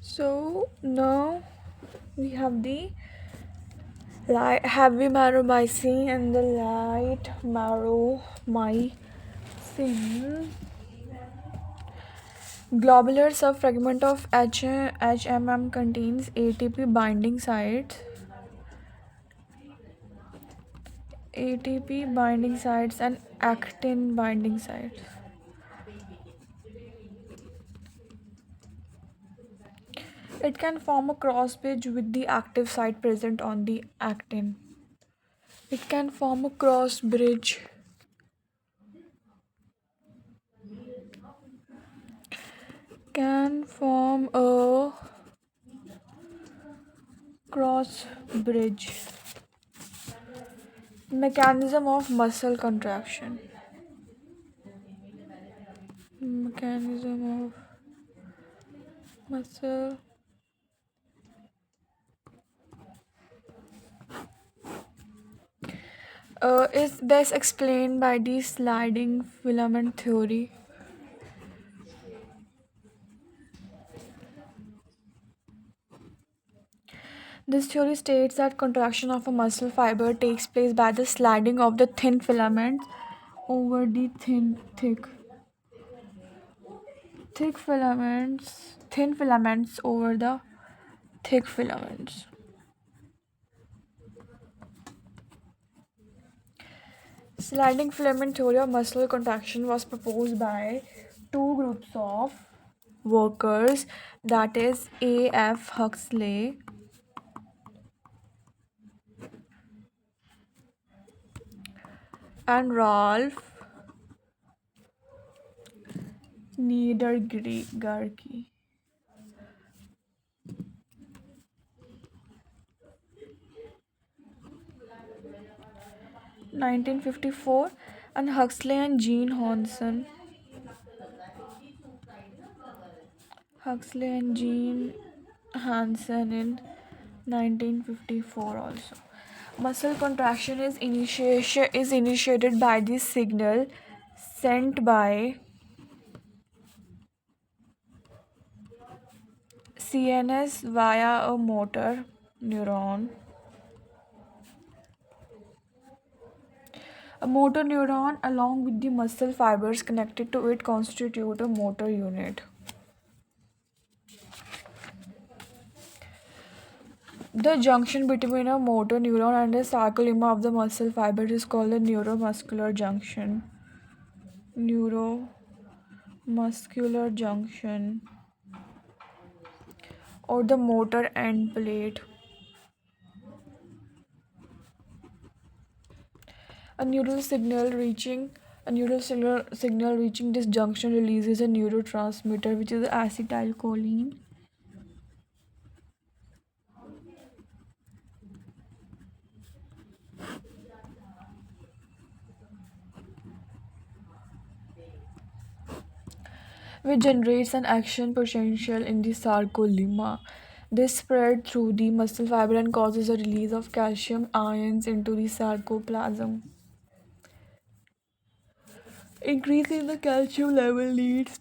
So now we have the light heavy marromycin and the light marromycin. Globular subfragment of HMM contains ATP binding sites and actin binding sites. It can form a cross bridge with the active site present on the actin. It can form a cross bridge can form a cross bridge. Mechanism of muscle contraction. Mechanism of muscle is best explained by the sliding filament theory. This theory states that contraction of a muscle fiber takes place by the sliding of the thin filaments over the thin filaments over the thick filaments. Sliding filament theory of muscle contraction was proposed by two groups of workers, that is A.F. Huxley and Ralph Niedergarki. 1954, and Huxley and Jean Honson. Huxley and Jean Hansen in 1954 also. Muscle contraction is initiated by the signal sent by CNS via a motor neuron. A motor neuron, along with the muscle fibers connected to it, constitute a motor unit. The junction between a motor neuron and a sarcolemma of the muscle fiber is called the neuromuscular junction. Neuromuscular junction, or the motor end plate. A neural signal reaching a neural signal reaching this junction releases a neurotransmitter, which is acetylcholine, which generates an action potential in the sarcolemma. This spread through the muscle fiber and causes a release of calcium ions into the sarcoplasm. Increasing the calcium level leads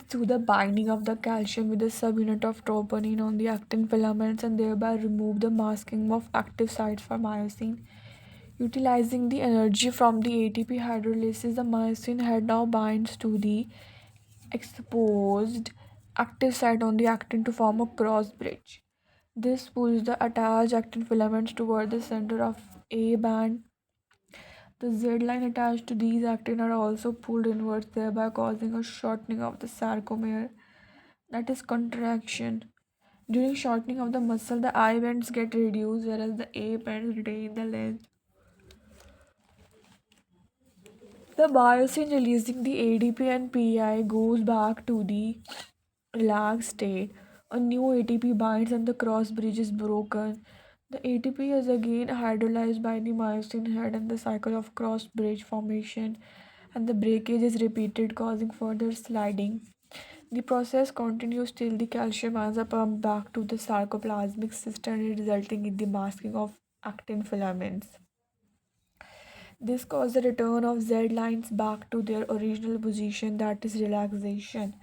to the binding of the calcium with a subunit of troponin on the actin filaments, and thereby remove the masking of active sites for myosin. Utilizing the energy from the ATP hydrolysis, the myosin head now binds to the exposed active site on the actin to form a cross bridge. This pulls the attached actin filaments toward the center of A band. The Z line attached to these actin are also pulled inwards, thereby causing a shortening of the sarcomere, that is contraction. During shortening of the muscle, the I bends get reduced, whereas the A bends retain the length. The myosin releasing the ADP and PI goes back to the relaxed state. A new ATP binds and the cross bridge is broken. The ATP is again hydrolyzed by the myosin head, and the cycle of cross bridge formation and the breakage is repeated, causing further sliding. The process continues till the calcium ions are pumped back to the sarcoplasmic system, resulting in the masking of actin filaments. This caused the return of Z lines back to their original position, that is relaxation.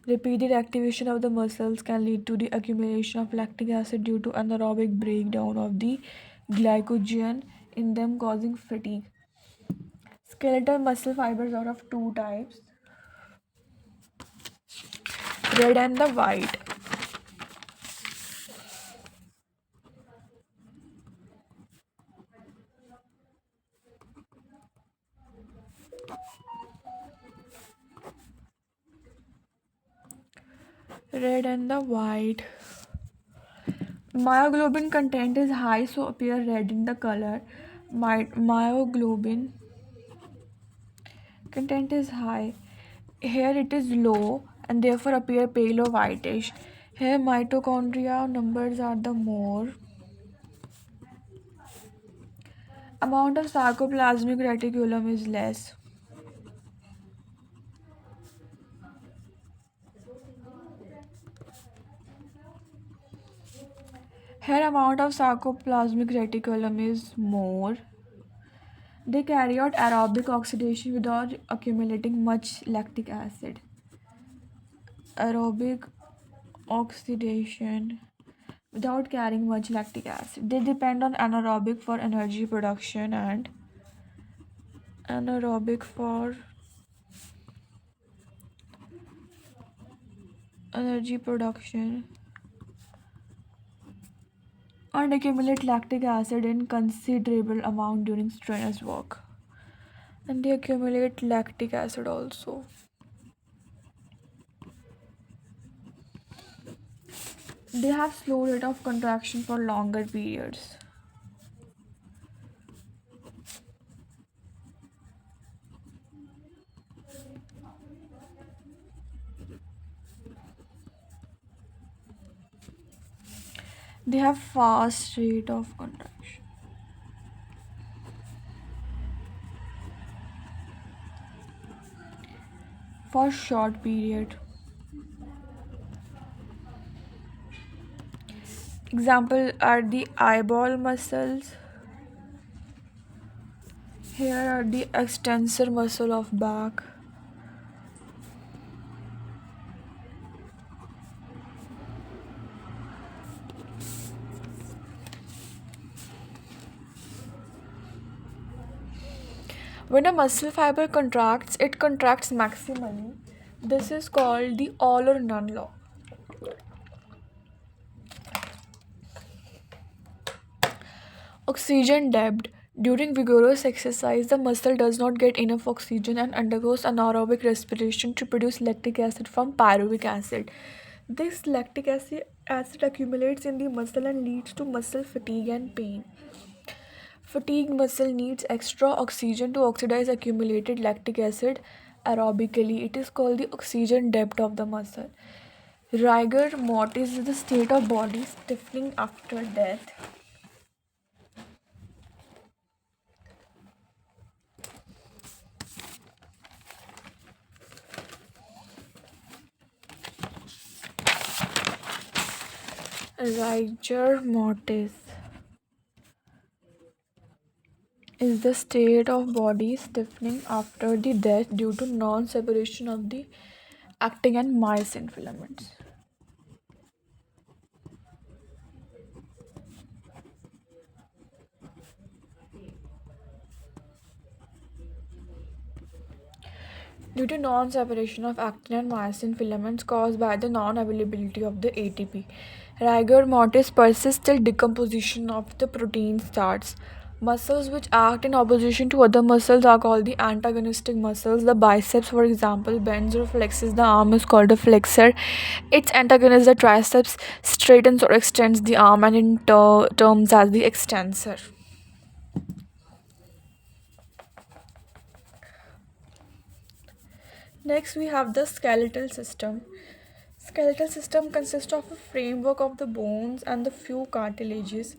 Repeated activation of the muscles can lead to the accumulation of lactic acid due to anaerobic breakdown of the glycogen in them, causing fatigue. Skeletal muscle fibers are of two types, red and the white. Red and the white. Myoglobin content is high, so appear red in the color. Myoglobin content is high. Here it is low and therefore appear pale or whitish. Here mitochondria numbers are the more. Amount of sarcoplasmic reticulum is less. Here amount of sarcoplasmic reticulum is more. They carry out aerobic oxidation without accumulating much lactic acid. Aerobic oxidation without carrying much lactic acid. They depend on anaerobic for energy production and anaerobic for energy production and accumulate lactic acid in considerable amount during strenuous work. And they accumulate lactic acid also. They have slow rate of contraction for longer periods. They have fast rate of contraction for short period. Example are the eyeball muscles. Here are the extensor muscle of back. When a muscle fiber contracts, it contracts maximally. This is called the all or none law. Oxygen debt. During vigorous exercise, the muscle does not get enough oxygen and undergoes anaerobic respiration to produce lactic acid from pyruvic acid. This acid accumulates in the muscle and leads to muscle fatigue and pain. Fatigued muscle needs extra oxygen to oxidize accumulated lactic acid aerobically. It is called the oxygen debt of the muscle. Rigor mortis is the state of body stiffening after death. Rigor mortis is the state of body stiffening after the death due to non-separation of the actin and myosin filaments. Due to non-separation of actin and myosin filaments caused by the non-availability of the ATP. Rigor mortis persists till decomposition of the protein starts. Muscles which act in opposition to other muscles are called the antagonistic muscles. The biceps, for example, bends or flexes the arm is called a flexor. Its antagonist, the triceps, straightens or extends the arm and in terms as the extensor. Next, we have the skeletal system. Skeletal system consists of a framework of the bones and the few cartilages.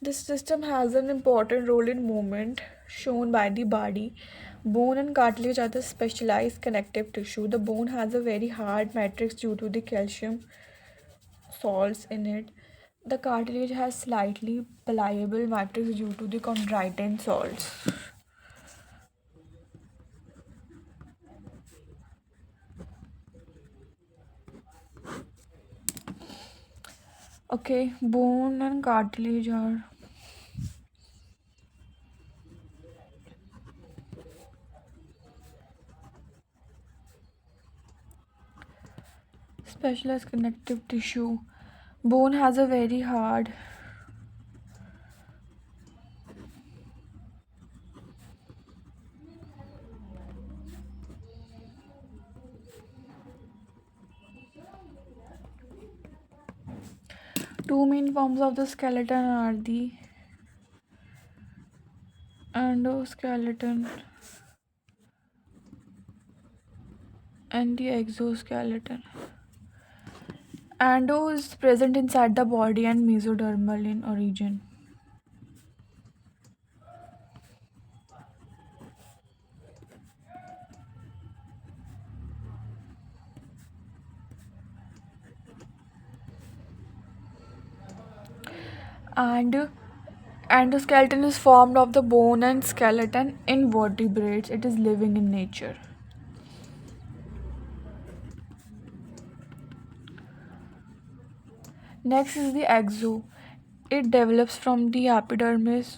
This system has an important role in movement shown by the body. Bone and cartilage are the specialized connective tissue. The bone has a very hard matrix due to the calcium salts in it. The cartilage has slightly pliable matrix due to the chondroitin salts. Okay, bone and cartilage are specialized connective tissue. Bone has a very hard 2 main forms of the skeleton are the endoskeleton and the exoskeleton. Endo is present inside the body and mesodermal in origin. And endoskeleton is formed of the bone and skeleton in vertebrates. It is living in nature. Next is the exo. It develops from the epidermis.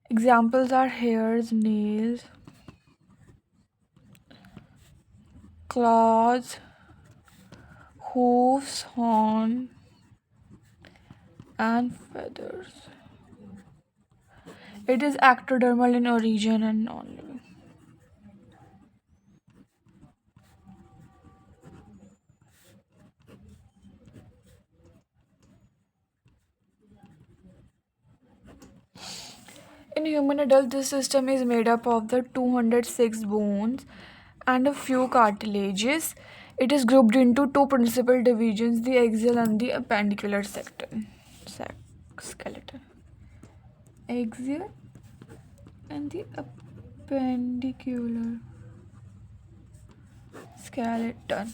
Examples are hairs, nails, claws, hooves, horn, and feathers. It is ectodermal in origin and non-living. In human adult, this system is made up of the 206 bones and a few cartilages. It is grouped into two principal divisions, the axial and the appendicular skeleton. Axial and the appendicular skeleton.